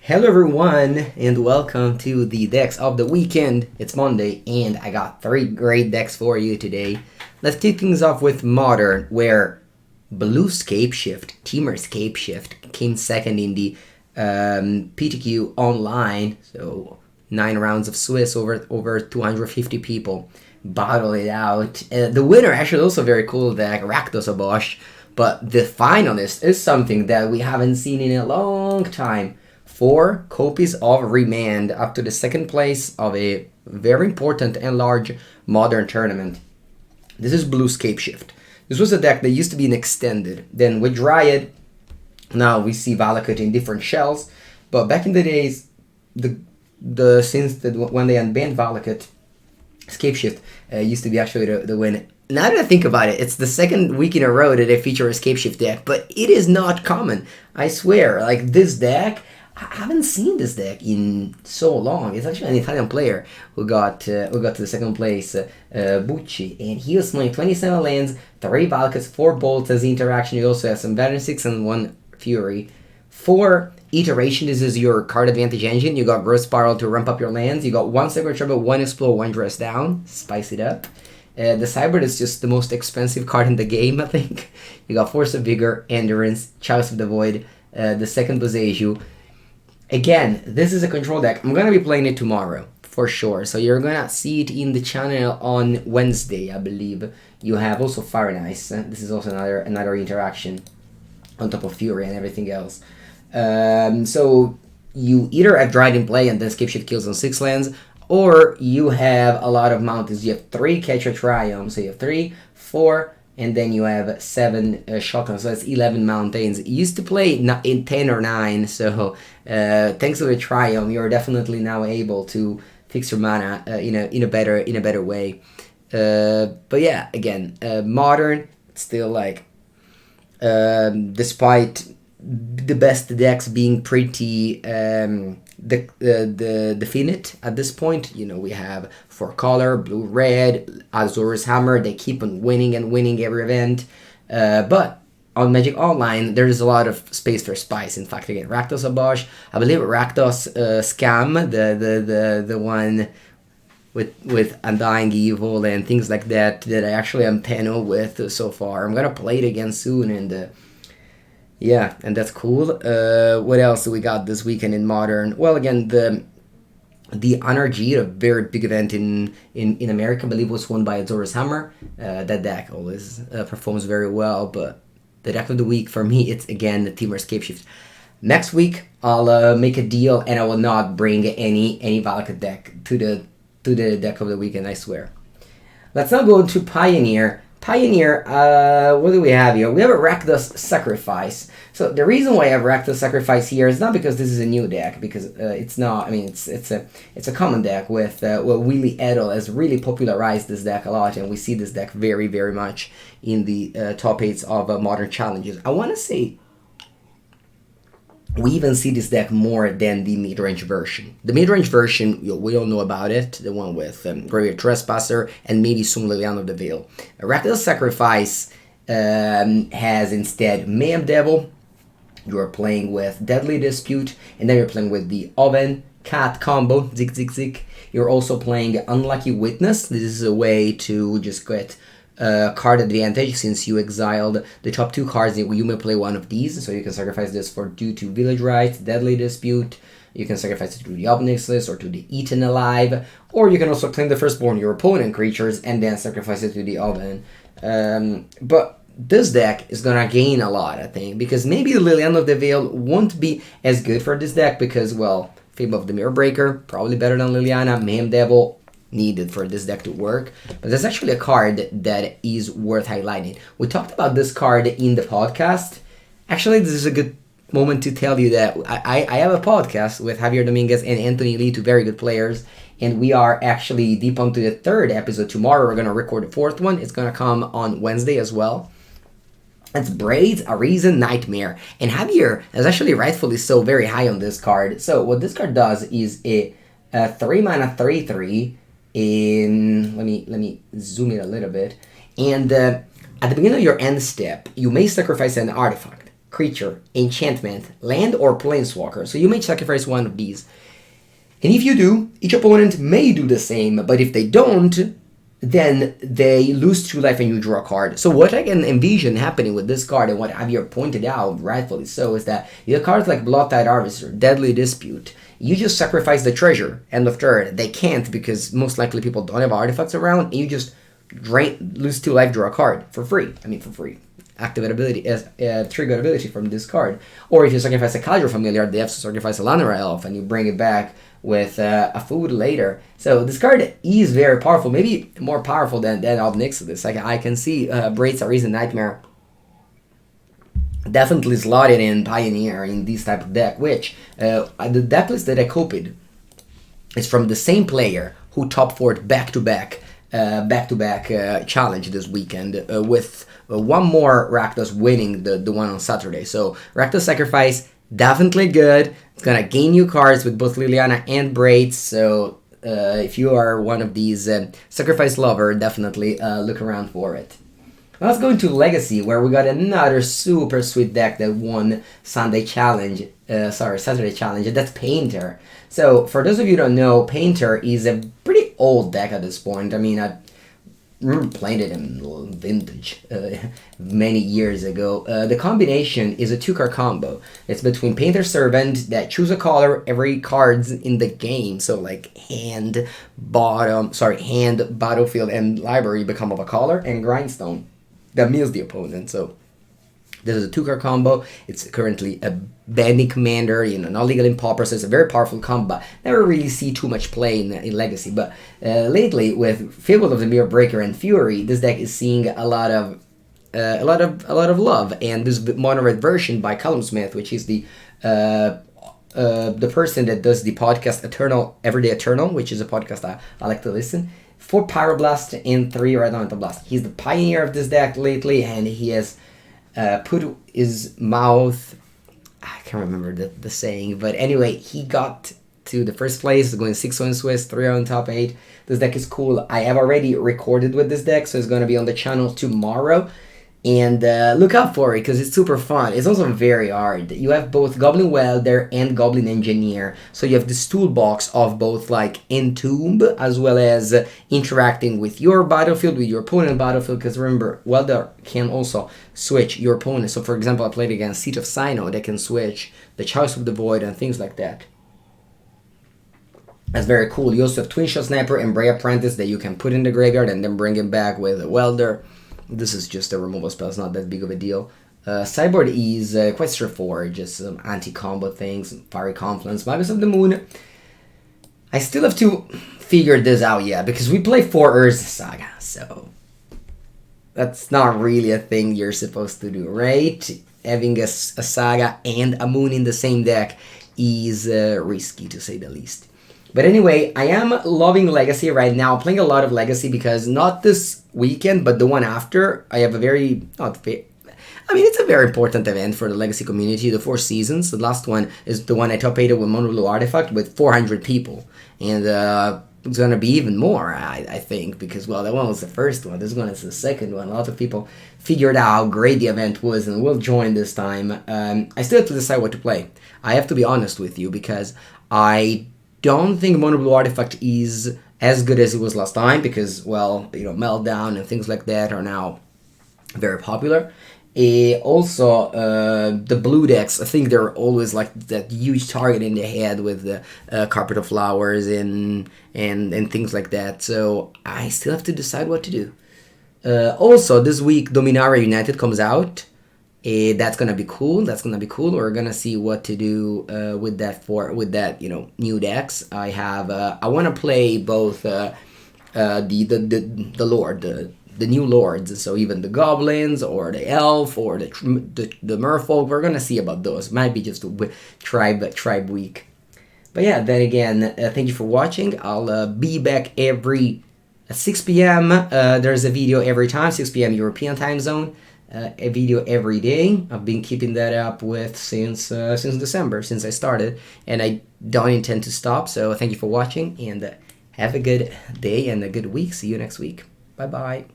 Hello everyone and welcome to the decks of the weekend. It's Monday and I got 3 great decks for you today. Let's kick things off with Modern, where Blue Scape Shift, Teamer Scape Shift, came second in the PTQ online. So 9 rounds of Swiss, over 250 people battle it out. The winner actually also very cool deck, Rakdos Abosh. But the finalist is something that we haven't seen in a long time. 4 copies of Remand up to the second place of a very important and large Modern tournament. This is Blue Scape Shift. This was a deck that used to be an extended. Then with Dryad, now we see Valakut in different shells. But back in the days, when they unbanned Valakut, Scape Shift used to be actually the win. Now that I think about it, it's the second week in a row that they feature a Scape Shift deck, but it is not common. I swear, like this deck, I haven't seen this deck in so long. It's actually an Italian player who got to the second place, Bucci, and he was playing 27 lands, 3 Valkads, 4 Bolts as the interaction. He also has some Veteran 6 and 1 Fury. 4 Iteration, this is your card advantage engine. You got Growth Spiral to ramp up your lands. You got 1 Sacred Trouble, 1 Explode, 1 Dress Down. Spice it up. The Cybrid is just the most expensive card in the game, I think. You got Force of Vigor, Endurance, Chalice of the Void, the second Boseiju. Again, this is a control deck. I'm going to be playing it tomorrow, for sure. So you're going to see it in the channel on Wednesday, I believe. You have also Fire and Ice. This is also another interaction on top of Fury and everything else. So you either have Dryad in play and then Scape Shift kills on 6 lands, or you have a lot of mountains. You have 3 Catcher Triumph, so you have 3, 4, and then you have 7 shotguns, so that's 11 mountains. You used to play in 10 or 9, so thanks to the Triumph, you're definitely now able to fix your mana in a better way. But yeah, again, Modern, still like, despite the best decks being pretty definite at this point. We have 4 color, blue, red, Azura's Hammer. They keep on winning and winning every event. But on Magic Online, there's a lot of space for spice. In fact, again, Rakdos Abosh, I believe Rakdos Scam, the one with Undying Evil and things like that I actually am 10-0 with so far. I'm gonna play it again soon, and yeah, and that's cool. What else do we got this weekend in Modern? Well, again, the NRG, a very big event in America, I believe was won by Azura's Hammer. That deck always performs very well, but the deck of the week for me, it's again the Teamer Scape Shift. Next week, I'll make a deal and I will not bring any Valakut deck to the deck of the weekend, I swear. Let's now go to Pioneer. Pioneer, what do we have here? We have a Rakdos Sacrifice. So the reason why I have Rakdos Sacrifice here is not because this is a new deck, because it's not. I mean, it's a common deck with Willie Edel has really popularized this deck a lot, and we see this deck very, very much in the top 8s of Modern Challenges. I want to say we even see this deck more than the mid-range version. The mid-range version, we all know about it, the one with Graveyard Trespasser and maybe soon Liliana of the Veil. Rakdos Sacrifice has instead Mayhem Devil. You are playing with Deadly Dispute, and then you're playing with the Oven Cat combo, Zik Zik Zik. You're also playing Unlucky Witness. This is a way to just get card advantage since you exiled the top 2 cards. You may play one of these, so you can sacrifice this due to Village Rites, Deadly Dispute. You can sacrifice it to the Obnixless or to the Eaten Alive, or you can also claim the Firstborn, your opponent creatures, and then sacrifice it to the Oven. But this deck is gonna gain a lot, I think, because maybe the Liliana of the Veil won't be as good for this deck because, well, Fable of the Mirror Breaker, probably better than Liliana. Mayhem Devil, needed for this deck to work, but there's actually a card that is worth highlighting. We talked about this card in the podcast. Actually, this is a good moment to tell you that I have a podcast with Javier Dominguez and Anthony Lee, 2 very good players, and we are actually deep onto the 3rd episode. Tomorrow we're going to record the 4th one. It's going to come on Wednesday as well. It's Braids, Arisen, Nightmare, and Javier is actually rightfully so very high on this card. So what this card does is a 3 mana 3/3 in, let me zoom in a little bit, and at the beginning of your end step, you may sacrifice an artifact. creature, enchantment, land, or planeswalker. So you may sacrifice one of these. And if you do, each opponent may do the same, but if they don't, then they lose 2 life and you draw a card. So what I can envision happening with this card, and what Javier pointed out, rightfully so, is that you have cards like Bloodtide Harvester, Deadly Dispute. You just sacrifice the treasure, end of turn. They can't because most likely people don't have artifacts around, and you just lose 2 life, draw a card for free. I mean, for free. Activate ability as trigger ability from this card. Or if you sacrifice a Kaldra Familiar, they have to sacrifice a Lanera Elf, and you bring it back with a food later. So this card is very powerful, maybe more powerful than up next to this. Like I can see Braids Are Easy Nightmare definitely slotted in Pioneer in this type of deck, which the decklist that I copied is from the same player who top 4'd back-to-back challenge this weekend with one more Rakdos winning the one on Saturday. So Rakdos Sacrifice, definitely good. It's gonna gain you cards with both Liliana and Braids, so if you are one of these Sacrifice lover, definitely look around for it. Now let's go into Legacy, where we got another super sweet deck that won Saturday Challenge, and that's Painter. So for those of you who don't know, Painter is a pretty old deck at this point. I mean, I remember playing it in Vintage many years ago. The combination is a 2-card combo. It's between Painter Servant that choose a color every cards in the game. So like hand, battlefield, and library become of a color, and Grindstone that mills the opponent. So this is a 2-card combo. It's currently a banding commander, not legal in pauper, so it's a very powerful combo. Never really see too much play in Legacy, but lately with Fable of the Mirror Breaker and Fury, this deck is seeing a lot of love. And this mono red version by Callum Smith, which is the person that does the podcast Everyday Eternal, which is a podcast I like to listen. 4 Pyroblast and 3 Red Elemental Blast. He's the pioneer of this deck lately, and he has put his mouth, I can't remember the saying, but anyway, he got to the first place, going 6-0 Swiss, 3-0 top 8. This deck is cool. I have already recorded with this deck, so it's going to be on the channel tomorrow. And look out for it, because it's super fun. It's also very hard. You have both Goblin Welder and Goblin Engineer. So you have this toolbox of both like Entomb, as well as interacting with your battlefield, with your opponent's battlefield. Because remember, Welder can also switch your opponent. So for example, I played against Seat of Sino that can switch the Choice of the Void and things like that. That's very cool. You also have Twin Shot Sniper and Bray Apprentice that you can put in the graveyard and then bring him back with a Welder. This is just a removal spell, it's not that big of a deal. Sideboard is quite straightforward, just some anti-combo things, Fiery Confluence, Magus of the Moon. I still have to figure this out yet, because we play 4 Urza Saga, so that's not really a thing you're supposed to do, right? Having a Saga and a Moon in the same deck is risky, to say the least. But anyway, I am loving Legacy right now. I'm playing a lot of Legacy because not this weekend, but the one after, I have a very, it's a very important event for the Legacy community, the 4 seasons. The last one is the one I top 8 with Mono Blue Artifact with 400 people. And it's going to be even more, I think, because, well, that one was the first one. This one is the second one. A lot of people figured out how great the event was and will join this time. I still have to decide what to play. I have to be honest with you because I don't think Mono Blue Artifact is as good as it was last time because, well, Meltdown and things like that are now very popular. Also, the blue decks, I think they're always like that huge target in the head with the Carpet of Flowers and things like that. So I still have to decide what to do. Also, this week, Dominaria United comes out. That's gonna be cool. We're gonna see what to do with that new decks. I want to play both the new lords, so even the goblins or the elf or the merfolk. We're gonna see about those. Might be just a tribe week. But yeah, then again, thank you for watching. I'll be back at 6 p.m. There's a video every time, 6 p.m. European time zone. A video every day. I've been keeping that up with since December, since I started, and I don't intend to stop. So thank you for watching, and have a good day and a good week. See you next week. Bye bye.